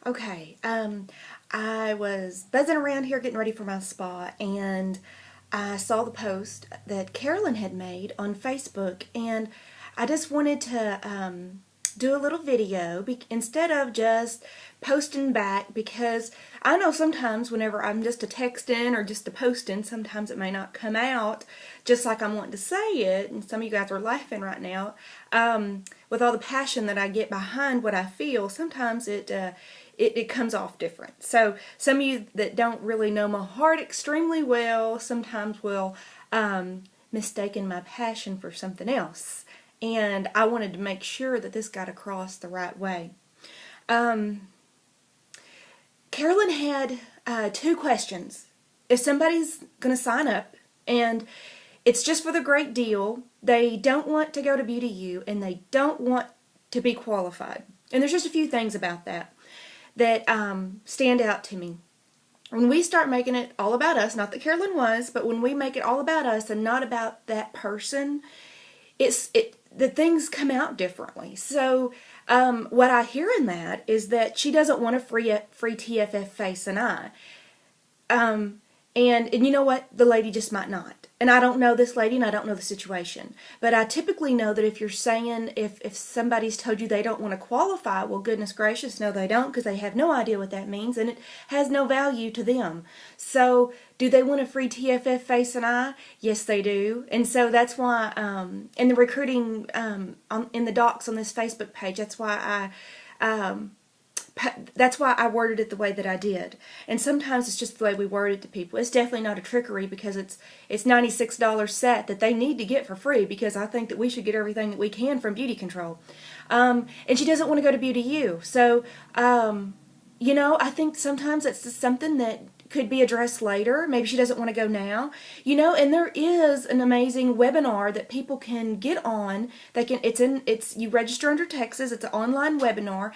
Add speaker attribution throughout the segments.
Speaker 1: Okay, I was buzzing around here getting ready for my spa, and I saw the post that Carolyn had made on Facebook, and I just wanted to do a little video instead of just posting back, because I know sometimes whenever I'm just a texting or just a posting, sometimes it may not come out just like I'm wanting to say it, and some of you guys are laughing right now. With all the passion that I get behind what I feel, sometimes it comes off different. So some of you that don't really know my heart extremely well sometimes will mistaken my passion for something else. And I wanted to make sure that this got across the right way. Carolyn had two questions. If somebody's going to sign up and it's just for the great deal, they don't want to go to Beauty U, and they don't want to be qualified. And there's just a few things about that stand out to me. When we start making it all about us, not that Carolyn was, but when we make it all about us and not about that person, the things come out differently. So what I hear in that is that she doesn't want a free TFF face and eye. And you know what? The lady just might not. And I don't know this lady, and I don't know the situation. But I typically know that if you're saying, if somebody's told you they don't want to qualify, well, goodness gracious, no they don't, because they have no idea what that means, and it has no value to them. So do they want a free TFF face and eye? Yes, they do. And so that's why, in the recruiting, in the docs on this Facebook page, that's why I worded it the way that I did. And sometimes it's just the way we word it to people. It's definitely not a trickery, because it's $96 set that they need to get for free, because I think that we should get everything that we can from Beauty Control. And she doesn't want to go to Beauty U. So, I think sometimes it's just something that could be addressed later. Maybe she doesn't want to go now. And there is an amazing webinar that people can get on. You register under Texas. It's an online webinar.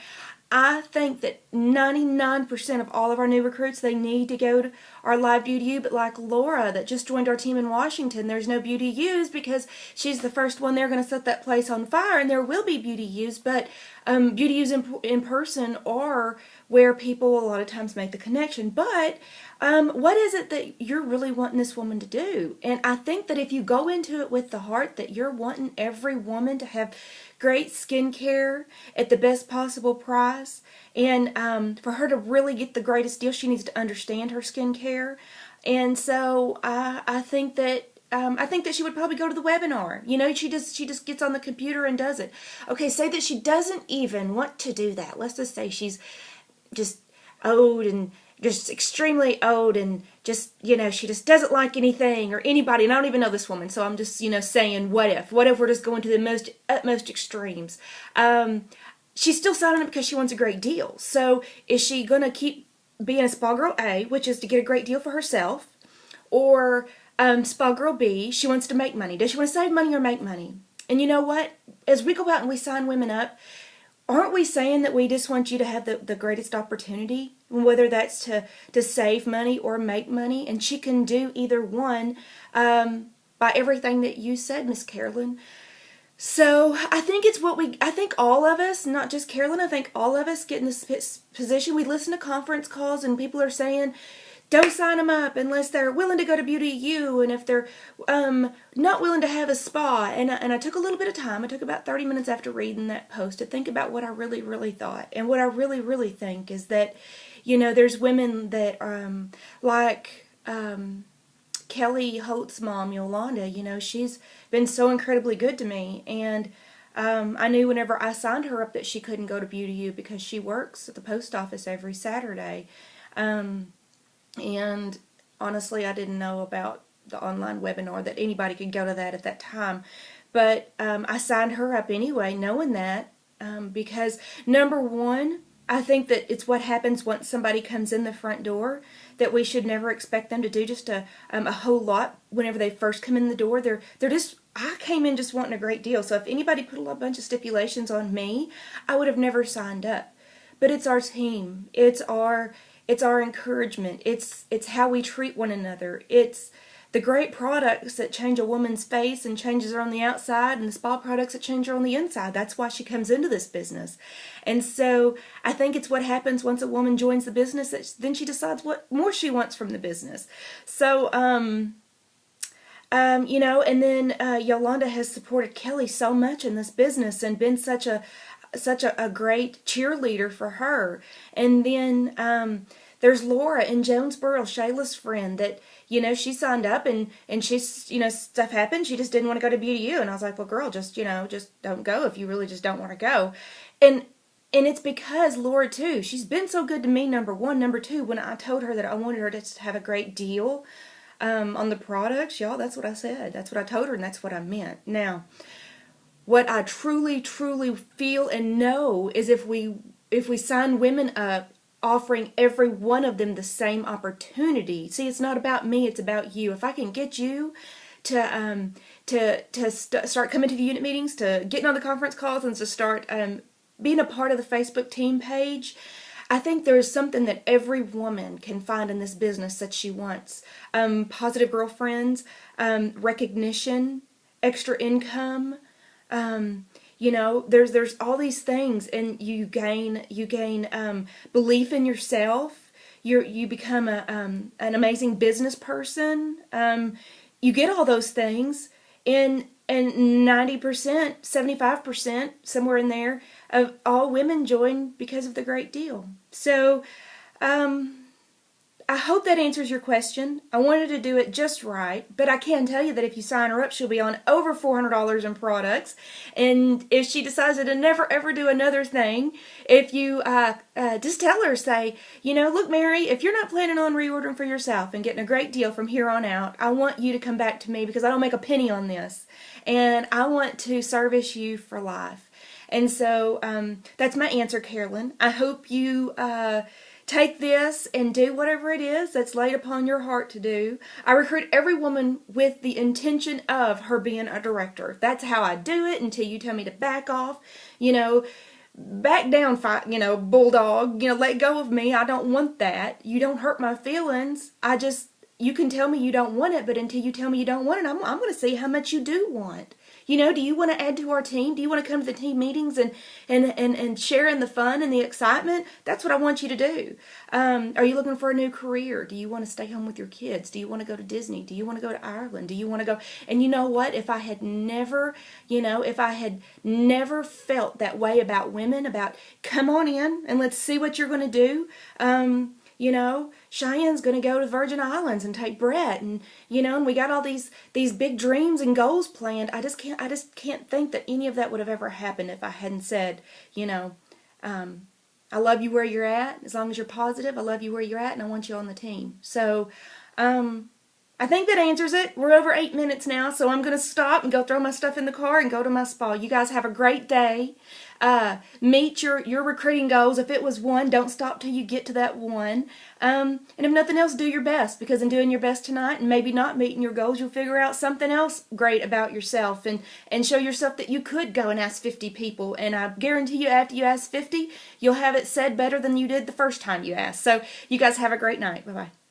Speaker 1: I think that 99% of all of our new recruits, they need to go to our live Beauty U, but like Laura that just joined our team in Washington, there's no Beauty U's because she's the first one they're going to set that place on fire, and there will be Beauty U's, but Beauty U's in person are where people a lot of times make the connection. But what is it that you're really wanting this woman to do? And I think that if you go into it with the heart that you're wanting every woman to have great skincare at the best possible price, and for her to really get the greatest deal, she needs to understand her skincare. And so I think that she would probably go to the webinar. She just gets on the computer and does it. Okay, say that she doesn't even want to do that. Let's just say she's just old and just extremely old, and just, she just doesn't like anything or anybody, and I don't even know this woman, so I'm just, saying what if we're just going to the utmost extremes. She's still signing up because she wants a great deal. So is she going to keep being a Spa Girl A, which is to get a great deal for herself, or Spa Girl B, she wants to make money? Does she want to save money or make money? And you know what? As we go out and we sign women up, aren't we saying that we just want you to have the greatest opportunity, whether that's to save money or make money? And she can do either one by everything that you said, Miss Carolyn. So I think I think all of us, not just Carolyn, I think all of us get in this position. We listen to conference calls and people are saying, don't sign them up unless they're willing to go to Beauty U, and if they're not willing to have a spa. And I took a little bit of time. I took about 30 minutes after reading that post to think about what I really, really thought. And what I really, really think is that, there's women that like Kelly Holt's mom, Yolanda. She's been so incredibly good to me. And I knew whenever I signed her up that she couldn't go to Beauty U because she works at the post office every Saturday. And honestly, I didn't know about the online webinar, that anybody could go to that at that time. But I signed her up anyway, knowing that, because number one, I think that it's what happens once somebody comes in the front door, that we should never expect them to do just a whole lot whenever they first come in the door. I came in just wanting a great deal. So if anybody put a bunch of stipulations on me, I would have never signed up. But it's our team. It's our encouragement. It's how we treat one another. It's the great products that change a woman's face and changes her on the outside, and the spa products that change her on the inside. That's why she comes into this business. And so I think it's what happens once a woman joins the business, that then she decides what more she wants from the business. So, you know, and then Yolanda has supported Kelly so much in this business and been such a great cheerleader for her. And then there's Laura in Jonesboro, Shayla's friend, that, you know, she signed up and she's, you know, stuff happened. She just didn't want to go to Beauty U. And I was like, well, girl, just, you know, just don't go if you really just don't want to go. And it's because Laura, too, she's been so good to me, number one. Number two, when I told her that I wanted her to have a great deal on the products, y'all, that's what I said. That's what I told her, and that's what I meant. Now, what I truly, truly feel and know is if we sign women up, offering every one of them the same opportunity. See, it's not about me, it's about you. If I can get you to start coming to the unit meetings, to getting on the conference calls, and to start being a part of the Facebook team page, I think there is something that every woman can find in this business that she wants. Positive girlfriends, recognition, extra income. You know, there's all these things, and you gain belief in yourself. You become an amazing business person. You get all those things, and 90%, 75%, somewhere in there, of all women join because of the great deal. So, I hope that answers your question. I wanted to do it just right, but I can tell you that if you sign her up, she'll be on over $400 in products. And if she decides to never ever do another thing, if you just tell her, say, you know, look, Mary, if you're not planning on reordering for yourself and getting a great deal from here on out, I want you to come back to me because I don't make a penny on this. And I want to service you for life. And so that's my answer, Carolyn. I hope you take this and do whatever it is that's laid upon your heart to do. I recruit every woman with the intention of her being a director. That's how I do it until you tell me to back off. You know, back down, you know, bulldog. You know, let go of me. I don't want that. You don't hurt my feelings. You can tell me you don't want it, but until you tell me you don't want it, I'm going to see how much you do want. You know, do you want to add to our team? Do you want to come to the team meetings and share in the fun and the excitement? That's what I want you to do. Are you looking for a new career? Do you want to stay home with your kids? Do you want to go to Disney? Do you want to go to Ireland? Do you want to go? And you know what? If I had never felt that way about women, about come on in and let's see what you're going to do. You know, Cheyenne's going to go to Virgin Islands and take Brett, and you know, and we got all these big dreams and goals planned. I just can't think that any of that would have ever happened if I hadn't said, you know, I love you where you're at. As long as you're positive, I love you where you're at, and I want you on the team. So, I think that answers it. We're over 8 minutes now, so I'm going to stop and go throw my stuff in the car and go to my spa. You guys have a great day. Meet your recruiting goals. If it was 1, don't stop till you get to that 1. And if nothing else, do your best, because in doing your best tonight and maybe not meeting your goals, you'll figure out something else great about yourself and show yourself that you could go and ask 50 people. And I guarantee you, after you ask 50, you'll have it said better than you did the first time you asked. So you guys have a great night. Bye-bye.